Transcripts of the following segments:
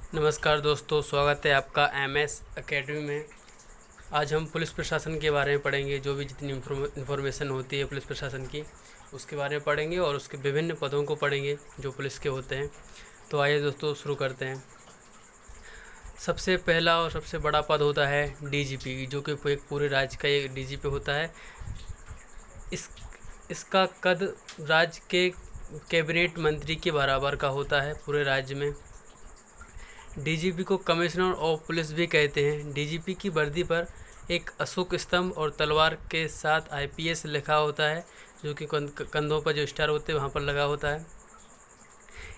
नमस्कार दोस्तों, स्वागत है आपका एमएस एकेडमी में। आज हम पुलिस प्रशासन के बारे में पढ़ेंगे। जो भी जितनी इन्फॉर्मेशन होती है पुलिस प्रशासन की, उसके बारे में पढ़ेंगे और उसके विभिन्न पदों को पढ़ेंगे जो पुलिस के होते हैं। तो आइए दोस्तों शुरू करते हैं। सबसे पहला और सबसे बड़ा पद होता है डीजीपी, जो कि एक पूरे राज्य का एक डीजीपी होता है। इसका कद राज्य के कैबिनेट मंत्री के बराबर का होता है पूरे राज्य में। डीजीपी को कमिश्नर ऑफ पुलिस भी कहते हैं। डीजीपी की वर्दी पर एक अशोक स्तंभ और तलवार के साथ आईपीएस लिखा होता है, जो कि कंधों पर जो स्टार होते हैं वहाँ पर लगा होता है।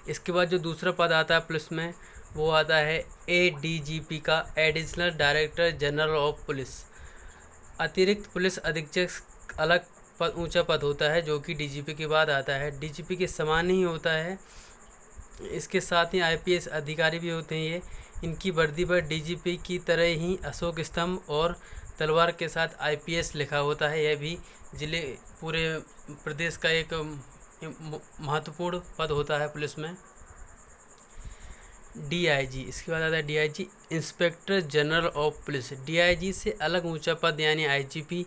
इसके बाद जो दूसरा पद आता है पुलिस में, वो आता है एडीजीपी का, additional director general of police. अतिरिक्त पुलिस अधीक्षक अलग पद, ऊंचा पद होता है, जो कि डीजीपी के बाद आता है। डीजीपी के समान ही होता है। इसके साथ ही आईपीएस अधिकारी भी होते हैं ये। इनकी वर्दी पर डीजीपी की तरह ही अशोक स्तंभ और तलवार के साथ आईपीएस लिखा होता है। यह भी जिले पूरे प्रदेश का एक महत्वपूर्ण पद होता है पुलिस में। डीआईजी, इसके बाद आता है DIG, inspector general of police. DIG से अलग ऊंचा पद यानी IGP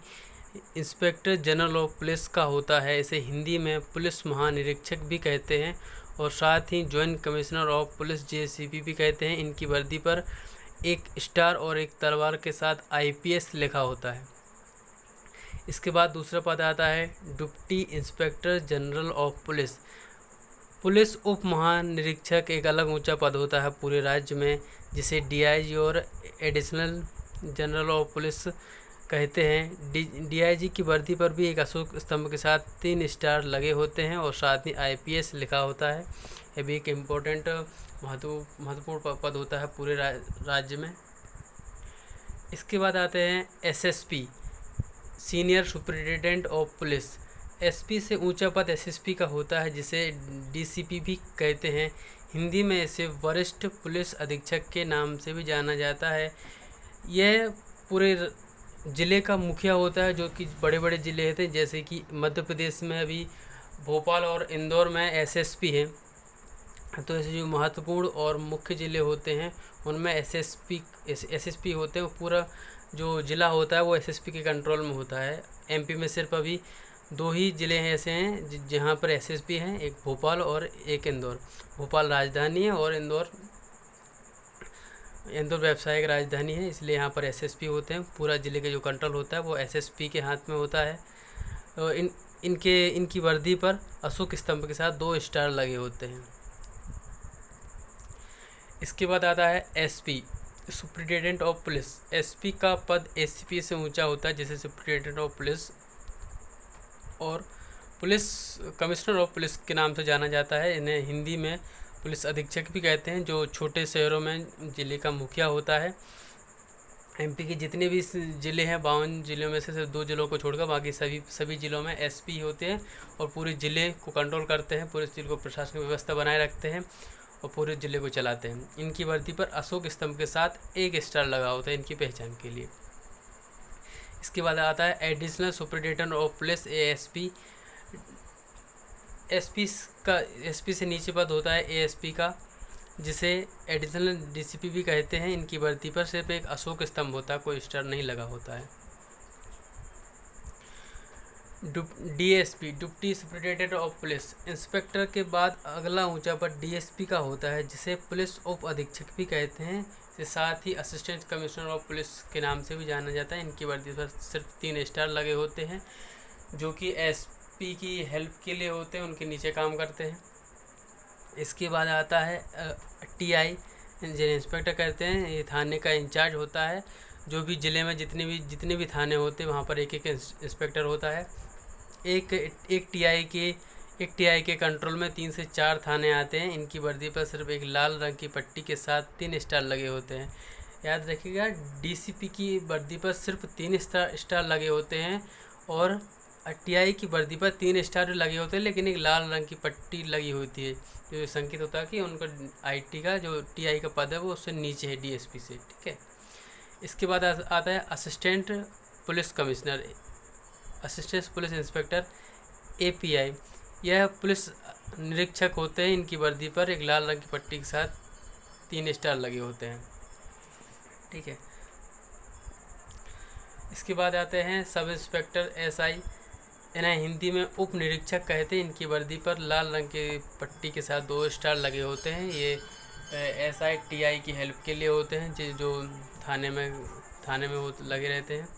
inspector general of police का होता है। इसे हिंदी में पुलिस महानिरीक्षक भी कहते हैं और साथ ही joint commissioner of police JCP भी कहते हैं। इनकी वर्दी पर एक स्टार और एक तलवार के साथ आईपीएस लिखा होता है। इसके बाद दूसरा पद आता है deputy inspector general of police. Police उप महानिरीक्षक एक अलग ऊंचा पद होता है पूरे राज्य में, जिसे डीआईजी और एडिशनल जनरल ऑफ पुलिस कहते हैं। डीआईजी की वर्दी पर भी एक अशोक स्तंभ के साथ 3 स्टार लगे होते हैं और साथ ही आईपीएस लिखा होता है। यह भी एक इम्पोर्टेंट महत्वपूर्ण पद होता है पूरे राज्य में। इसके बाद आते हैं SSP, senior superintendent of police. SP से ऊंचा पद एसएसपी का होता है, जिसे डीसीपी भी कहते हैं। हिंदी में इसे वरिष्ठ पुलिस अधीक्षक के नाम से भी जाना जाता है। यह पूरे ज़िले का मुखिया होता है, जो कि बड़े बड़े ज़िले होते हैं, जैसे कि मध्य प्रदेश में अभी भोपाल और इंदौर में एसएसपी हैं। तो ऐसे जो महत्वपूर्ण और मुख्य ज़िले होते हैं उनमें एसएसपी होते हैं। पूरा जो ज़िला होता है वो एसएसपी के कंट्रोल में होता है। एमपी में सिर्फ अभी 2 ही ज़िले हैं ऐसे हैं जहाँ पर एसएसपी हैं, एक भोपाल और एक इंदौर। भोपाल राजधानी है और इंदौर व्यावसायिक राजधानी है, इसलिए यहाँ पर एसएसपी होते हैं। पूरा ज़िले का जो कंट्रोल होता है वो एसएसपी के हाथ में होता है। तो इनकी वर्दी पर अशोक स्तंभ के साथ 2 स्टार लगे होते हैं। इसके बाद आता है SP, superintendent of police. SP का पद एसीपी से ऊंचा होता है, जैसे सुपरिटेंडेंट ऑफ पुलिस और पुलिस कमिश्नर ऑफ पुलिस के नाम से जाना जाता है। इन्हें हिंदी में पुलिस अधीक्षक भी कहते हैं, जो छोटे शहरों में ज़िले का मुखिया होता है। एमपी के जितने भी ज़िले हैं, 52 ज़िलों में से सिर्फ 2 ज़िलों को छोड़कर बाकी सभी ज़िलों में एसपी होते हैं और पूरे ज़िले को कंट्रोल करते हैं, पूरे ज़िले को प्रशासनिक व्यवस्था बनाए रखते हैं और पूरे ज़िले को चलाते हैं। इनकी वर्दी पर अशोक स्तंभ के साथ 1 स्टार लगा होता है इनकी पहचान के लिए। इसके बाद आता है additional superintendent of police ASP. SP से नीचे पद होता है एएसपी का, जिसे एडिशनल डीसीपी भी कहते हैं। इनकी वर्दी पर सिर्फ एक अशोक स्तंभ होता है, कोई स्टार नहीं लगा होता है। DSP, deputy superintendent of police. Inspector के बाद अगला ऊंचा पद डीएसपी का होता है, जिसे पुलिस उप अधीक्षक भी कहते हैं। इसके साथ ही असिस्टेंट कमिश्नर ऑफ पुलिस के नाम से भी जाना जाता है। इनकी वर्दी पर सिर्फ 3 स्टार लगे होते हैं, जो कि एसपी की हेल्प के लिए होते हैं, उनके नीचे काम करते हैं। इसके बाद आता है टीआई, जिन्हें इंस्पेक्टर कहते हैं। ये थाने का इंचार्ज होता है। जो भी ज़िले में जितने भी थाने होते हैं वहाँ पर एक इंस्पेक्टर होता है। एक टीआई के कंट्रोल में 3 से 4 थाने आते हैं। इनकी वर्दी पर सिर्फ एक लाल रंग की पट्टी के साथ 3 स्टार लगे होते हैं। याद रखिएगा, डीसीपी की वर्दी पर सिर्फ 3 स्टार लगे होते हैं और टीआई की वर्दी पर 3 स्टार लगे होते हैं, लेकिन एक लाल रंग की पट्टी लगी होती है, जो संकेत होता है कि उनका आईटी का जो टीआई का पद है वो उससे नीचे है डीएसपी से। ठीक है। इसके बाद आता है assistant police commissioner, assistant police inspector API. यह पुलिस निरीक्षक होते हैं। इनकी वर्दी पर एक लाल रंग की पट्टी के साथ 3 स्टार लगे होते हैं। ठीक है, इसके बाद आते हैं सब इंस्पेक्टर SI, इन्हें हिंदी में उप निरीक्षक कहते हैं। इनकी वर्दी पर लाल रंग की पट्टी के साथ 2 स्टार लगे होते हैं। ये SI TI की हेल्प के लिए होते हैं, जो थाने में वो लगे रहते हैं।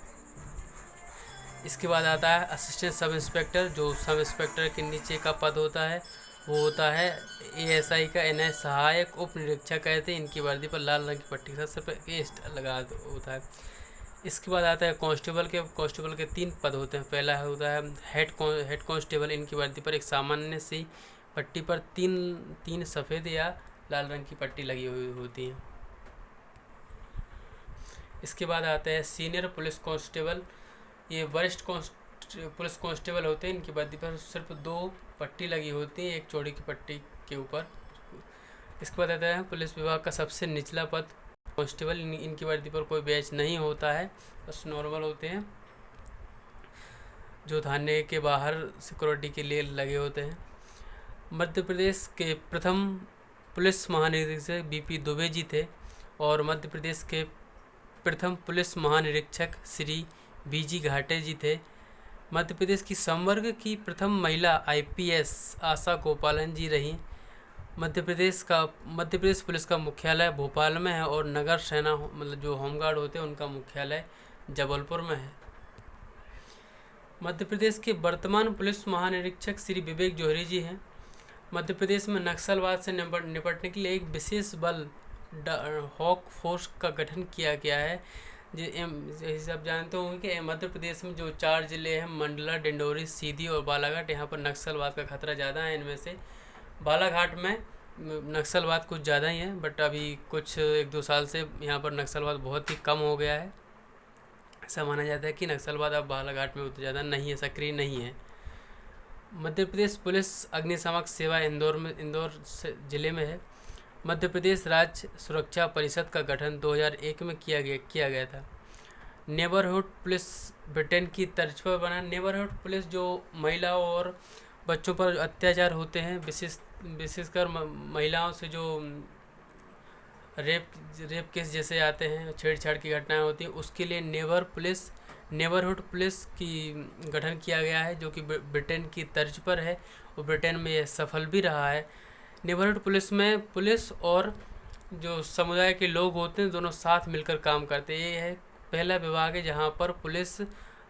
इसके बाद आता है असिस्टेंट सब इंस्पेक्टर, जो सब इंस्पेक्टर के नीचे का पद होता है, वो होता है ASI का। इन्हें सहायक उप निरीक्षक कहते हैं। इनकी वर्दी पर लाल रंग की पट्टी के साथ सिर्फ एक स्टार लगा होता है। इसके बाद आता है कांस्टेबल के 3 पद होते हैं। पहला होता है हेड कांस्टेबल। इनकी वर्दी पर एक सामान्य सी पट्टी पर तीन सफ़ेद या लाल रंग की पट्टी लगी हुई होती है। इसके बाद आता है सीनियर पुलिस कांस्टेबल। ये वरिष्ठ पुलिस कांस्टेबल होते हैं। इनकी वर्दी पर सिर्फ 2 पट्टी लगी होती है, एक चौड़ी की पट्टी के ऊपर। इसके बाद आता है पुलिस विभाग का सबसे निचला पद कांस्टेबल। इनकी वर्दी पर कोई बैच नहीं होता है, बस नॉर्मल होते हैं, जो थाने के बाहर सिक्योरिटी के लिए लगे होते हैं। मध्य प्रदेश के प्रथम पुलिस महानिरीक्षक BP दुबे जी थे और मध्य प्रदेश के प्रथम पुलिस महानिरीक्षक श्री BG घाटे जी थे। मध्य प्रदेश की संवर्ग की प्रथम महिला IPS आशा गोपालन जी रहीं। मध्य प्रदेश पुलिस का मुख्यालय भोपाल में है और नगर सेना मतलब जो होमगार्ड होते हैं उनका मुख्यालय जबलपुर में है। मध्य प्रदेश के वर्तमान पुलिस महानिरीक्षक श्री विवेक जौहरी जी हैं। मध्य प्रदेश में नक्सलवाद से निपटने के लिए एक विशेष बल हॉक फोर्स का गठन किया गया है। जैसे आप जानते होंगे कि मध्य प्रदेश में जो 4 ज़िले हैं, मंडला, डिंडोरी, सीधी और बालाघाट, यहाँ पर नक्सलवाद का खतरा ज़्यादा है। इनमें से बालाघाट में नक्सलवाद कुछ ज़्यादा ही है, बट अभी कुछ 1-2 साल से यहाँ पर नक्सलवाद बहुत ही कम हो गया है। ऐसा माना जाता है कि नक्सलवाद अब बालाघाट में उतना ज़्यादा नहीं है, सक्रिय नहीं है। मध्य प्रदेश पुलिस अग्निशामक सेवा इंदौर ज़िले में है। मध्य प्रदेश राज्य सुरक्षा परिषद का गठन 2001 में किया गया था। नेबरहुड पुलिस ब्रिटेन की तर्ज पर बना। नेबरहुड पुलिस जो महिलाओं और बच्चों पर अत्याचार होते हैं, विशेषकर महिलाओं से जो रेप केस जैसे आते हैं, छेड़छाड़ की घटनाएं होती हैं, उसके लिए नेबरहुड पुलिस की गठन किया गया है, जो कि ब्रिटेन की तर्ज पर है और ब्रिटेन में यह सफल भी रहा है। नेबरहुड पुलिस में पुलिस और जो समुदाय के लोग होते हैं दोनों साथ मिलकर काम करते हैं। ये है पहला विभाग है जहाँ पर पुलिस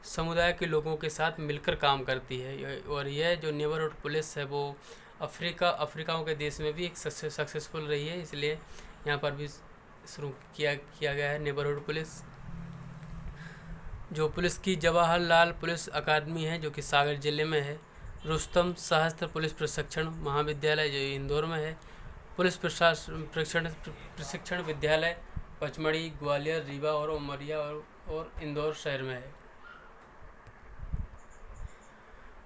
समुदाय के लोगों के साथ मिलकर काम करती है। और यह जो नेबरहुड पुलिस है वो अफ्रीकाओं के देश में भी एक सक्सेसफुल रही है, इसलिए यहाँ पर भी शुरू किया गया है नेबरहुड पुलिस। जो पुलिस की जवाहरलाल पुलिस अकादमी है जो कि सागर जिले में है। रुस्तम सहस्त्र पुलिस प्रशिक्षण महाविद्यालय जो इंदौर में है। पुलिस प्रशिक्षण विद्यालय पचमढ़ी, ग्वालियर, रीवा और उमरिया और इंदौर शहर में है।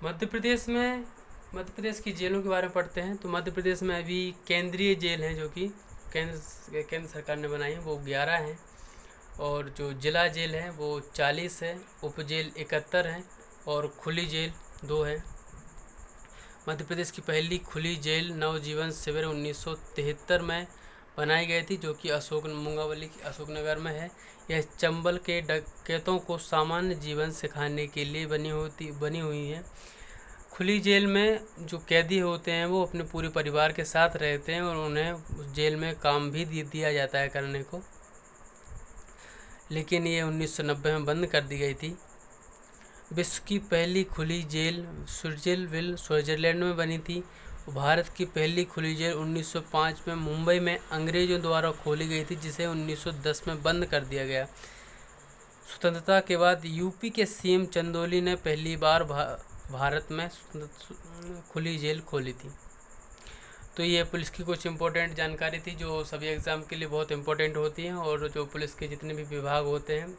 मध्य प्रदेश की जेलों के बारे में पढ़ते हैं तो मध्य प्रदेश में अभी केंद्रीय जेल हैं जो कि केंद्र सरकार ने बनाई है, वो 11 हैं। और जो जिला जेल है वो 40 है, उप जेल 71 हैं और खुली जेल 2 है। मध्य प्रदेश की पहली खुली जेल नवजीवन शिविर 1973 में बनाई गई थी, जो कि मुंगावली के अशोकनगर में है। यह चंबल के डकैतों को सामान्य जीवन सिखाने के लिए बनी हुई है। खुली जेल में जो कैदी होते हैं वो अपने पूरे परिवार के साथ रहते हैं और उन्हें उस जेल में काम भी दिया जाता है करने को, लेकिन ये 1990 में बंद कर दी गई थी। विश्व की पहली खुली जेल सुर्जेलविल स्विट्जरलैंड में बनी थी। भारत की पहली खुली जेल 1905 में मुंबई में अंग्रेजों द्वारा खोली गई थी, जिसे 1910 में बंद कर दिया गया। स्वतंत्रता के बाद यूपी के CM चंदौली ने पहली बार भारत में खुली जेल खोली थी। तो ये पुलिस की कुछ इम्पोर्टेंट जानकारी थी जो सभी एग्ज़ाम के लिए बहुत इम्पोर्टेंट होती हैं। और जो पुलिस के जितने भी विभाग होते हैं,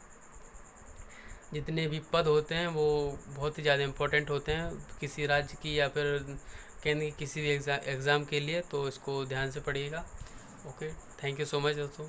जितने भी पद होते हैं, वो बहुत ही ज़्यादा इम्पोर्टेंट होते हैं किसी राज्य की या फिर केंद्र की किसी भी एग्ज़ाम के लिए। तो इसको ध्यान से पढ़िएगा। Okay, thank you so much दोस्तों।